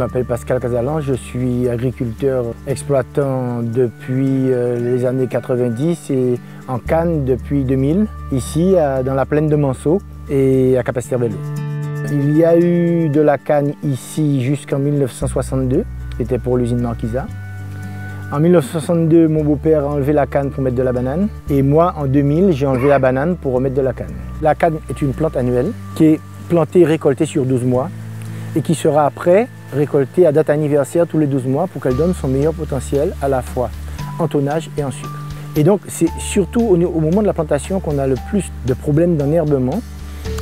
m'appelle Pascal Casalan, je suis agriculteur exploitant depuis les années 90 et en canne depuis 2000, ici dans la plaine de Manceau et à Capesterre-Belle-Eau. Il y a eu de la canne ici jusqu'en 1962, c'était pour l'usine Marquisat. En 1962, mon beau-père a enlevé la canne pour mettre de la banane et moi, en 2000, j'ai enlevé la banane pour remettre de la canne. La canne est une plante annuelle qui est plantée et récoltée sur 12 mois et qui sera après récoltée à date anniversaire tous les 12 mois pour qu'elle donne son meilleur potentiel à la fois en tonnage et en sucre. Et donc c'est surtout au moment de la plantation qu'on a le plus de problèmes d'enherbement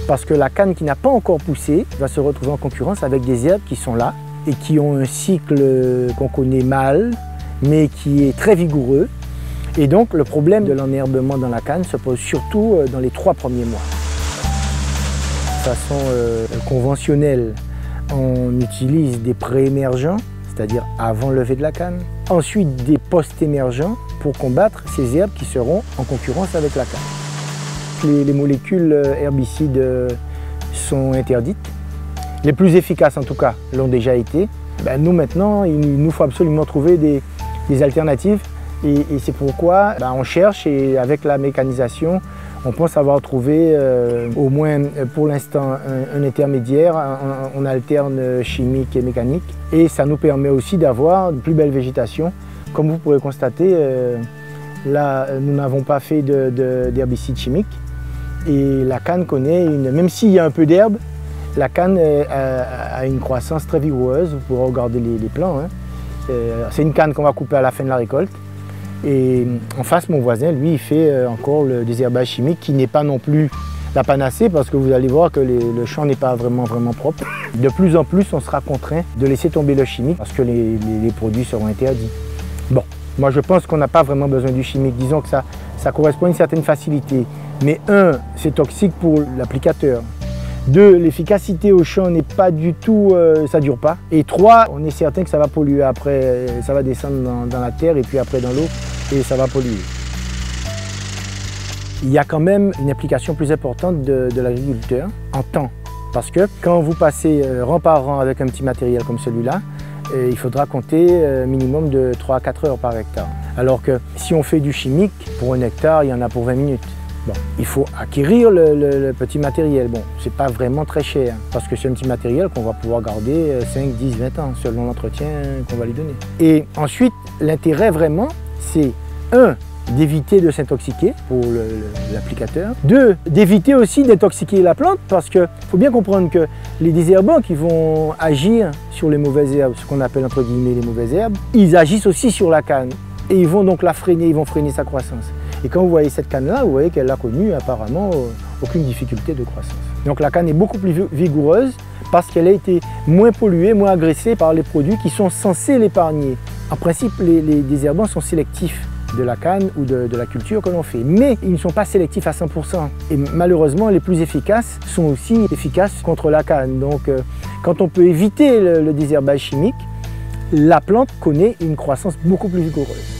parce que la canne qui n'a pas encore poussé va se retrouver en concurrence avec des herbes qui sont là et qui ont un cycle qu'on connaît mal mais qui est très vigoureux. Et donc le problème de l'enherbement dans la canne se pose surtout dans les 3 premiers mois. De façon conventionnelle, on utilise des pré-émergents, c'est-à-dire avant le lever de la canne. Ensuite, des post-émergents pour combattre ces herbes qui seront en concurrence avec la canne. Les molécules herbicides sont interdites. Les plus efficaces, en tout cas, l'ont déjà été. Nous, maintenant, il nous faut absolument trouver des alternatives. Et c'est pourquoi on cherche et avec la mécanisation, on pense avoir trouvé au moins pour l'instant un intermédiaire. On alterne chimique et mécanique et ça nous permet aussi d'avoir une plus belle végétation. Comme vous pourrez constater, là nous n'avons pas fait d'herbicide chimique et la canne connaît, même s'il y a un peu d'herbe, la canne a une croissance très vigoureuse. Vous pourrez regarder les plants. C'est une canne qu'on va couper à la fin de la récolte. Et en face, mon voisin, lui, il fait encore le désherbage chimique qui n'est pas non plus la panacée parce que vous allez voir que le champ n'est pas vraiment propre. De plus en plus, on sera contraint de laisser tomber le chimique parce que les produits seront interdits. Bon, moi je pense qu'on n'a pas vraiment besoin du chimique. Disons que ça correspond à une certaine facilité. Mais 1, c'est toxique pour l'applicateur. 2, l'efficacité au champ n'est pas du tout, ça ne dure pas. Et 3, on est certain que ça va polluer après, ça va descendre dans la terre et puis après dans l'eau et ça va polluer. Il y a quand même une implication plus importante de l'agriculteur en temps. Parce que quand vous passez rang par rang avec un petit matériel comme celui-là, il faudra compter minimum de 3 à 4 heures par hectare. Alors que si on fait du chimique, pour un hectare, il y en a pour 20 minutes. Bon, il faut acquérir le petit matériel. Bon, c'est pas vraiment très cher parce que c'est un petit matériel qu'on va pouvoir garder 5, 10, 20 ans selon l'entretien qu'on va lui donner. Et ensuite, l'intérêt vraiment, c'est 1, d'éviter de s'intoxiquer pour l'applicateur. 2, d'éviter aussi d'intoxiquer la plante parce qu'il faut bien comprendre que les désherbants qui vont agir sur les mauvaises herbes, ce qu'on appelle entre guillemets les mauvaises herbes, ils agissent aussi sur la canne et ils vont donc la freiner, ils vont freiner sa croissance. Et quand vous voyez cette canne-là, vous voyez qu'elle a connu apparemment aucune difficulté de croissance. Donc la canne est beaucoup plus vigoureuse parce qu'elle a été moins polluée, moins agressée par les produits qui sont censés l'épargner. En principe, les désherbants sont sélectifs de la canne ou de la culture que l'on fait, mais ils ne sont pas sélectifs à 100%. Et malheureusement, les plus efficaces sont aussi efficaces contre la canne. Donc quand on peut éviter le désherbage chimique, la plante connaît une croissance beaucoup plus vigoureuse.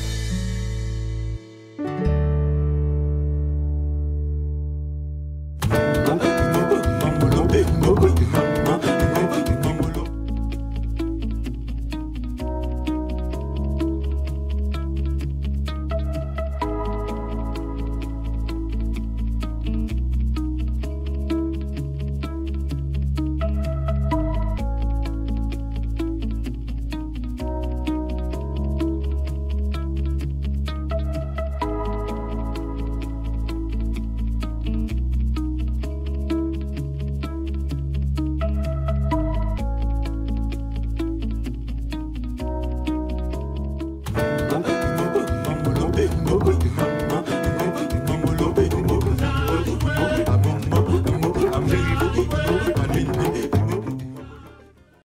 Go, go, go.